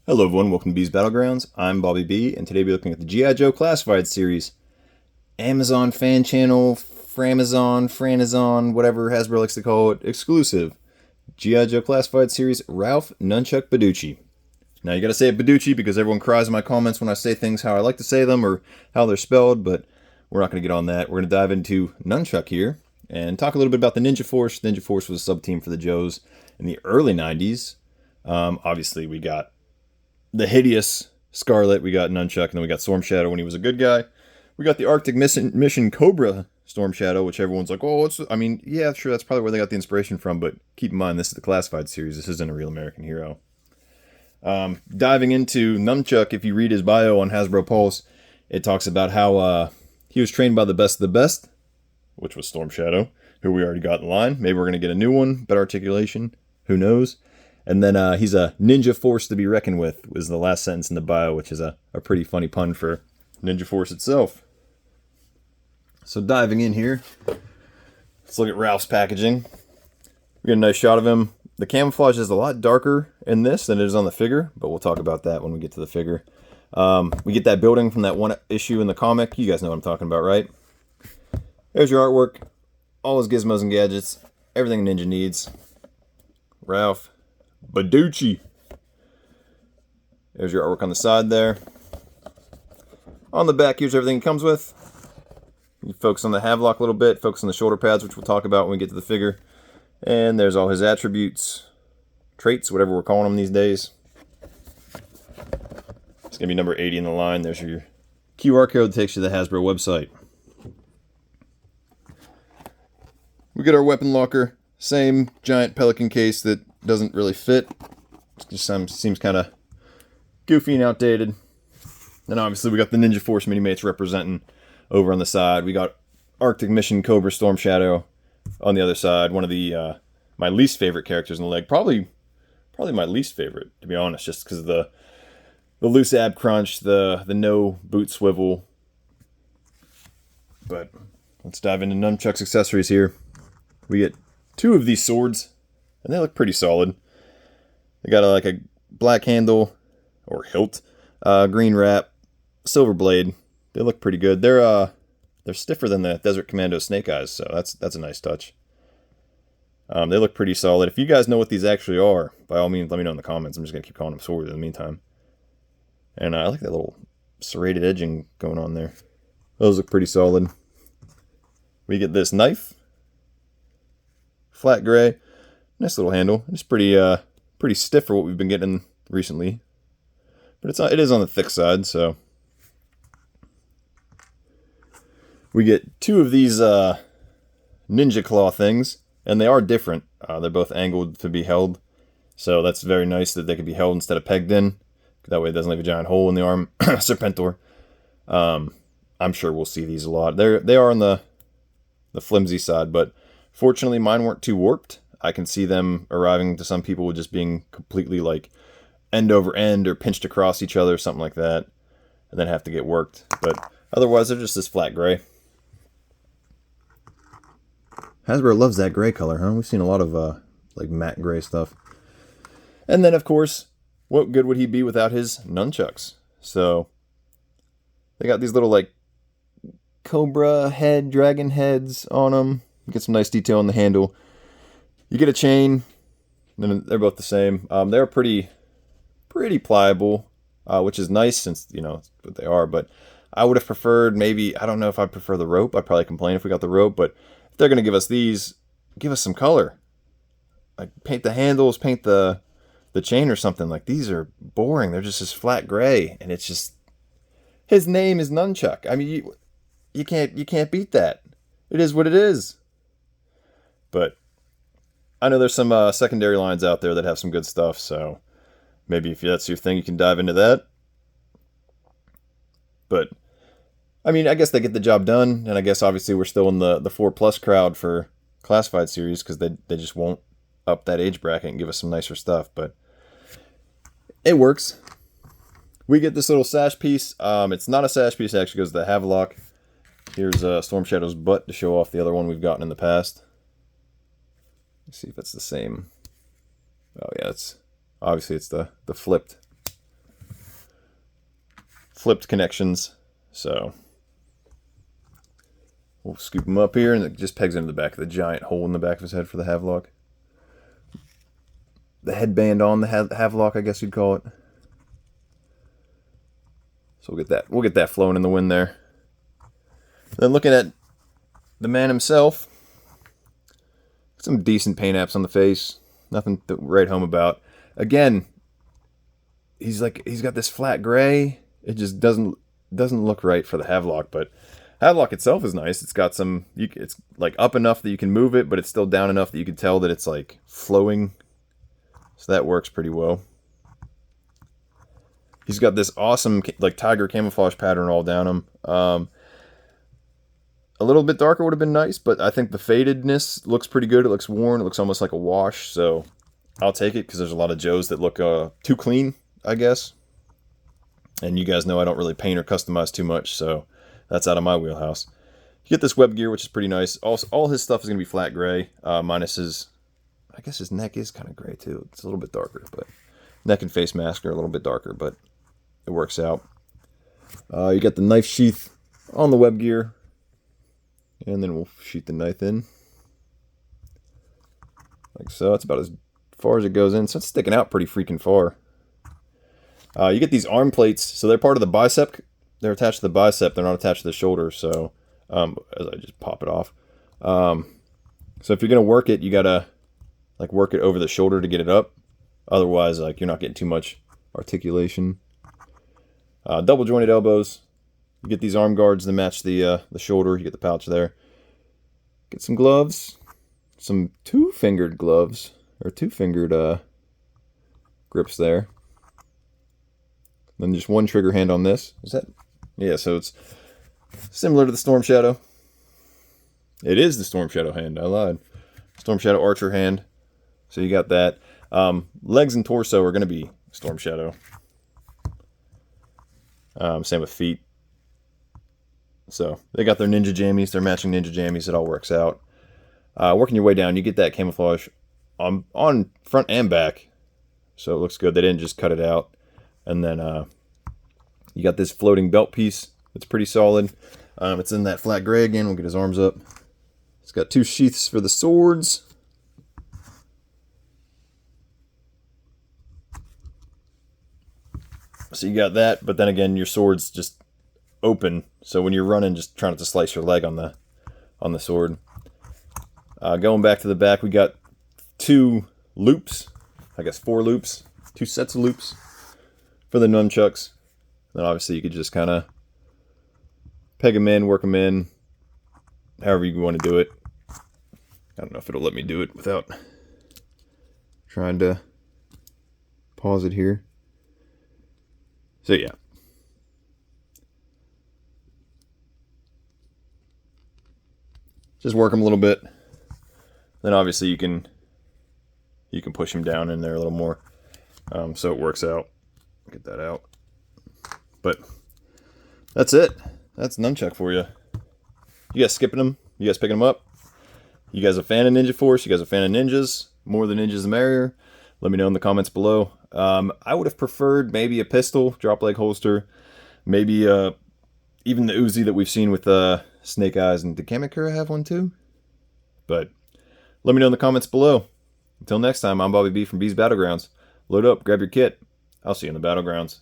Hello everyone, welcome to B's Battlegrounds. I'm Bobby B, and today we're looking at the GIJoe Classified Series. Amazon fan channel, Franazon, whatever Hasbro likes to call it, exclusive. GIJoe Classified Series, Ralph Nunchuk Badducci. Now you gotta say it Badducci because everyone cries in my comments when I say things how I like to say them or how they're spelled, but we're not gonna get on that. We're gonna dive into Nunchuk here and talk a little bit about the Ninja Force. Ninja Force was a sub-team for the Joes in the early 90s. Obviously we got the hideous Scarlet, we got Nunchuk, and then we got Storm Shadow when he was a good guy. We got the Arctic Mission Cobra Storm Shadow, which everyone's like, oh, yeah, sure, that's probably where they got the inspiration from, but keep in mind, this is the Classified Series. This isn't a real American hero. Diving into Nunchuk, if you read his bio on Hasbro Pulse, it talks about how he was trained by the best of the best, which was Storm Shadow, who we already got in line. Maybe we're going to get a new one, better articulation, who knows. And then he's a ninja force to be reckoned with, was the last sentence in the bio, which is a pretty funny pun for Ninja Force itself. So diving in here, let's look at Ralph's packaging. We get a nice shot of him. The camouflage is a lot darker in this than it is on the figure, but we'll talk about that when we get to the figure. We get that building from that one issue in the comic. You guys know what I'm talking about, right? There's your artwork. All his gizmos and gadgets. Everything a ninja needs. Ralph Badducci. There's your artwork on the side there. On the back, here's everything it comes with. You focus on the Havelock a little bit, focus on the shoulder pads, which we'll talk about when we get to the figure. And there's all his attributes, traits, whatever we're calling them these days. It's going to be number 80 in the line. There's your QR code that takes you to the Hasbro website. We get our weapon locker. Same giant pelican case that doesn't really fit. It just seems kind of goofy and outdated. And obviously we got the Ninja Force mini-mates representing over on the side. We got Arctic Mission Cobra Storm Shadow on the other side. One of the my least favorite characters in the leg. Probably my least favorite, to be honest, just because of the loose ab crunch, the no boot swivel. But let's dive into Nunchuk's accessories here. We get two of these swords, and they look pretty solid. They got like a black handle, or hilt, green wrap, silver blade. They look pretty good. They're stiffer than the Desert Commando Snake Eyes, so that's a nice touch. They look pretty solid. If you guys know what these actually are, by all means, let me know in the comments. I'm just going to keep calling them swords in the meantime. And I like that little serrated edging going on there. Those look pretty solid. We get this knife. Flat gray. Nice little handle. It's pretty stiff for what we've been getting recently. But it is on the thick side, so. We get two of these ninja claw things, and they are different. They're both angled to be held, so that's very nice that they can be held instead of pegged in. That way it doesn't leave a giant hole in the arm. Serpentor. I'm sure we'll see these a lot. They are on the flimsy side, but fortunately mine weren't too warped. I can see them arriving to some people with just being completely like end over end or pinched across each other, something like that, and then have to get worked. But otherwise they're just this flat gray. Hasbro loves that gray color, huh? We've seen a lot of like matte gray stuff. And then of course, what good would he be without his nunchucks? So they got these little like cobra head, dragon heads on them. You get some nice detail on the handle. You get a chain, and they're both the same. They're pretty pliable, which is nice since, you know, that's what they are. But I would have preferred maybe, I don't know if I prefer the rope. I'd probably complain if we got the rope. But if they're going to give us these, give us some color. Like paint the handles, paint the chain or something. Like these are boring. They're just this flat gray. And it's just, his name is Nunchuk. I mean, you can't beat that. It is what it is. But I know there's some secondary lines out there that have some good stuff, so maybe if that's your thing, you can dive into that. But, I mean, I guess they get the job done, and I guess obviously we're still in the 4+ crowd for Classified Series, because they just won't up that age bracket and give us some nicer stuff, but it works. We get this little sash piece. It's not a sash piece, it actually goes to the Havelock. Here's Storm Shadow's butt to show off the other one we've gotten in the past. Let's see if it's the same. Oh yeah, it's obviously it's the flipped flipped connections. So we'll scoop them up here, and it just pegs into the back of the giant hole in the back of his head for the Havelock. The headband on the Havelock, I guess you'd call it. So we'll get that flowing in the wind there. Then looking at the man himself, some decent paint apps on the face. Nothing to write home about. Again, he's got this flat gray. It just doesn't look right for the Havelock, but Havelock itself is nice. It's got some, it's like up enough that you can move it, but it's still down enough that you can tell that it's like flowing. So that works pretty well. He's got this awesome like tiger camouflage pattern all down him. A little bit darker would have been nice, but I think the fadedness looks pretty good. It looks worn. It looks almost like a wash, so I'll take it because there's a lot of Joes that look too clean, I guess. And you guys know I don't really paint or customize too much, so that's out of my wheelhouse. You get this web gear, which is pretty nice. Also, all his stuff is going to be flat gray, minus his, I guess his neck is kind of gray too. It's a little bit darker, but neck and face mask are a little bit darker, but it works out. You got the knife sheath on the web gear, and then we'll sheath the knife in. Like so. It's about as far as it goes in, so it's sticking out pretty freaking far. You get these arm plates, so they're part of the bicep. They're attached to the bicep. They're not attached to the shoulder, so as I just pop it off. So if you're gonna work it, you gotta like work it over the shoulder to get it up. Otherwise, like you're not getting too much articulation. Double jointed elbows. You get these arm guards that match the shoulder. You get the pouch there. Get some gloves, some two-fingered gloves or two-fingered grips there. Then just one trigger hand on this. Is that? Yeah, so it's similar to the Storm Shadow. It is the Storm Shadow hand. I lied. Storm Shadow Archer hand. So you got that. Legs and torso are going to be Storm Shadow. Same with feet. So they got their ninja jammies. They're matching ninja jammies. It all works out. Working your way down, you get that camouflage on front and back. So it looks good. They didn't just cut it out. And then you got this floating belt piece. It's pretty solid. It's in that flat gray again. We'll get his arms up. It's got two sheaths for the swords. So you got that, but then again, your sword's just open. So when you're running, just try not to slice your leg on the sword. Going back to the back, we got two loops. I guess 4 loops. 2 sets of loops for the nunchucks. Then obviously you could just kind of peg them in, work them in, however you want to do it. I don't know if it'll let me do it without trying to pause it here. So yeah. Just work them a little bit. Then obviously you can push them down in there a little more. So it works out. Get that out. But that's it. That's nunchuck for you. You guys skipping them? You guys picking them up? You guys a fan of Ninja Force? You guys a fan of ninjas? More the ninjas the merrier. Let me know in the comments below. I would have preferred maybe a pistol, drop leg holster, maybe even the Uzi that we've seen with Snake Eyes. And did Kamakura have one too? But let me know in the comments below. Until next time, I'm Bobby B from B's Battlegrounds. Load up, grab your kit. I'll see you in the Battlegrounds.